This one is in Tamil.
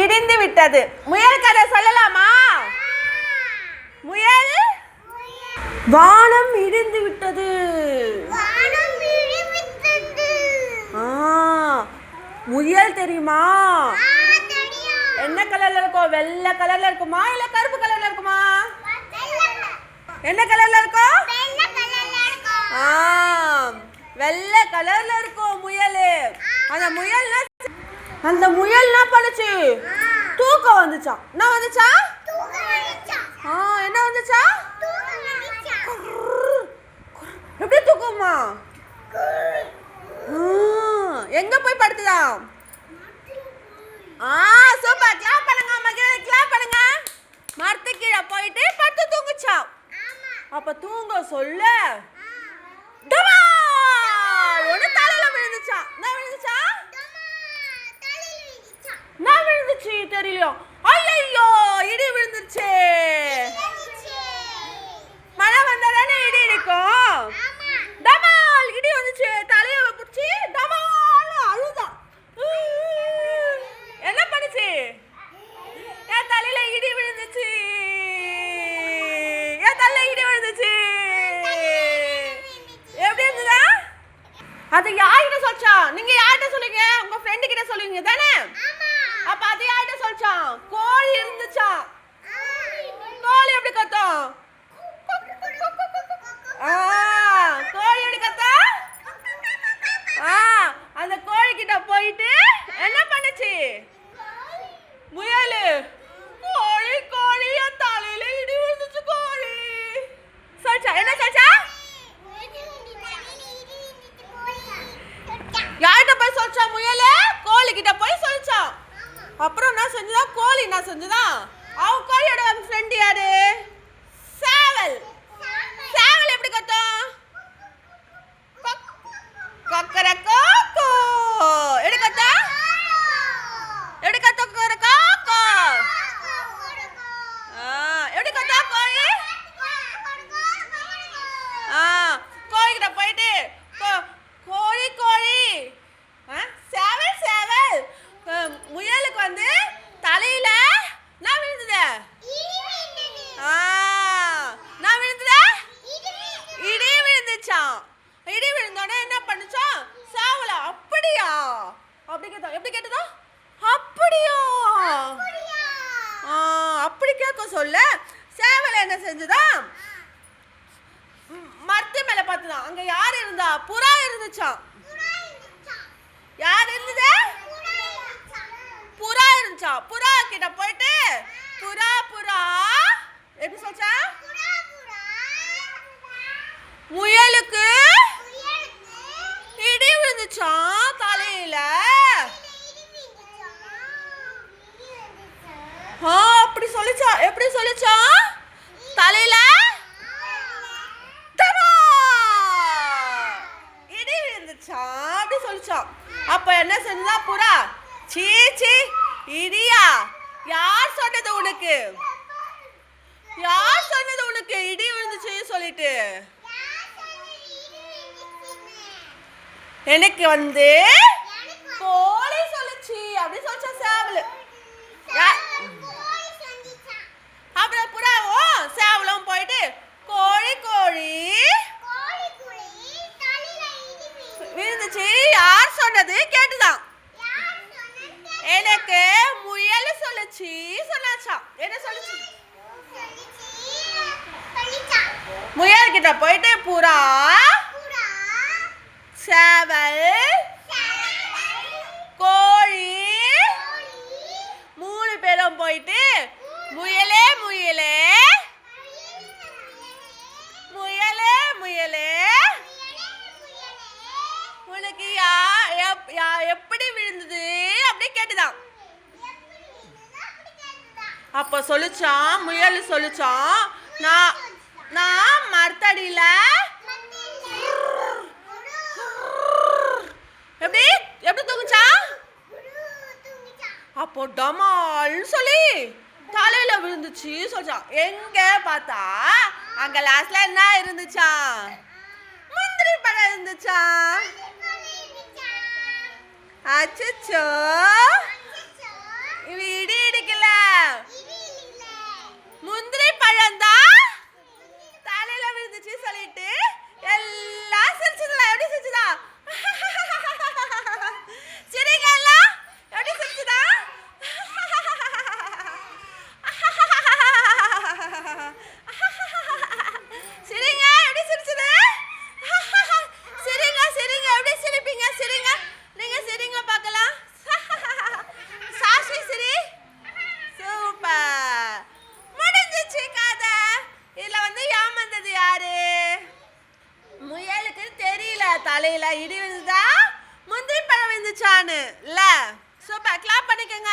இடிந்து விட்டது. முயல் கதை சொல்லலாமா? முயல் வானம் இடிந்து விட்டது. முயல் தெரியுமா? என்ன கலர்ல இருக்கும்? வெள்ளை கலர்ல இருக்குமா இல்ல கருப்பு கலர்ல இருக்குமா? என்ன கலர்ல இருக்கும்? வெள்ளை கலர்ல இருக்கும் முயல். அந்த முயல் என்ன பண்ணுச்சு? தூக்கம் வந்துச்சா? என்ன வந்துச்சா? என்ன வந்துச்சா? எப்படி தூக்கமா? எங்க போய் படுத்துதா? சூப்பர், கிளாப் பண்ணுங்க மகளே, கிளாப் பண்ணுங்க. மரத்து கீழே போயிட்டு படுத்து தூங்குச்சா? அப்ப தூங்க சொல்ல ஒண்ணு தலையில விழுந்துச்சா? என்ன விழுந்துச்சா? என்ன விழுந்துச்சு தெரியலையோ? ஐயோ, இடி விழுந்துருச்சு. மழை வந்தாதானே இடி இடிக்கும். டமால் இடி வந்துச்சு, தலைய பிடிச்சி டமால் அழுதா. என்ன பண்ணுச்சு? என் தலையில இடி விழுந்துச்சு, என் தலையில இடி விழுந்துச்சு. எப்படி இருந்ததா? அது யார்கிட்ட சொல்லிச்சா? நீங்க யார்கிட்ட சொல்லுங்க? உங்க ஃப்ரெண்டு கிட்ட சொல்லுவீங்க தானே? அப்ப அது யார்கிட்ட சொல்லிச்சா? கோழி இருந்துச்சா? கோழி எப்படி கத்தும்? கோழி எப்படி கத்தும்? அந்த கோழி கிட்ட போயிட்டு என்ன பண்ணுச்சு முயல்? கோழி கோழி என் தலையில இடி விழுந்துச்சு கோழி சொல்லிச்சா? என்ன சொல்லிச்சா? யார்கிட்ட போய் சொல்லிச்சா முயல்? கோழி கிட்ட போய் சொல்லிச்சா. அப்புறம் என்ன செஞ்சதா? கோழி என்ன செஞ்சதா? அவ கோழியோட ஃப்ரெண்ட் யாரு? சேவல். சேவல் எப்படி கத்தும்? கொக்கரக்கோ. எப்படி கத்தும்? எப்படி கத்தும்? கொக்கரக்கோ. எப்படி கத்தும் கோழி? கோழி கிட்ட போயிட்டு கோழி கோழி சேவல் சேவல். முயலுக்கு வந்து தலையில நான் விழுந்தது. நான் விழுந்தது. இடி விழுந்துச்சா? இடி விழுந்தோட என்ன பண்ணுச்சா? சேவல அப்படியா அப்படி கேட்டா? எப்படி கேட்டதா? அப்படியா அப்படி கேட்க சொல்ல சேவல என்ன செஞ்சதா? மரத்து மேல பார்த்துதான். அங்க யார் இருந்தா? புறா இருந்துச்சா? யார் இருந்தது? புறா இருந்துச்சா? புறா கிட்ட போயிட்டு புறா புறா எப்படி சொல்லிச்சா? முயலுக்கு இடி விழுந்துச்சா தலையில. அப்படி சொல்லிச்சா? எப்படி சொல்லிச்சா? தலையில இடி விழுந்துச்சா அப்படி சொல்லிச்சா. அப்ப என்ன செஞ்சா புறா? சீ சீ, இடியா? யார் சொன்னது உனக்கு? யார் சொன்னது உனக்கு இடி விழுந்துச்சு சொல்லிட்டு? எனக்கு வந்து கோழி சொல்லுச்சு அப்படி சொல்லிச்சா சேவல். அப்புறம் புறாவும் சேவலும் போயிட்டு கோழி கோழி விழுந்துச்சு யார் சொன்னது கேட்டுதான். எனக்கு முயல் சொல்லுச்சு சொன்னாச்சா? என்ன சொல்லுச்சு? முயல் கிட்ட போயிட்டு புறா சேவல் கோழி 3 பேரும் போயிட்டு முயலே முயலே முயலே முயலே உனக்கு எப்படி விழுந்தது அப்படி கேட்டுதான். அப்ப சொல்லிச்சான் முயல் சொல்லிச்சான், நான் மரத்தடியில எப்படி எப்படி தூங்குச்சா? அப்போ டமால் சொல்லி தலையில விழுந்துச்சு சொல்லிச்சான். எங்க பார்த்தா அங்க லாஸ்ட்ல என்ன இருந்துச்சா? முந்திரி பழம் இருந்துச்சா? அச்சச்சோ, இவ தலையில இடி விழுந்தா முந்திரி பழம் விழுந்துச்சான்னு இல்ல சூப்பர் கிளாப் பண்ணிக்கங்க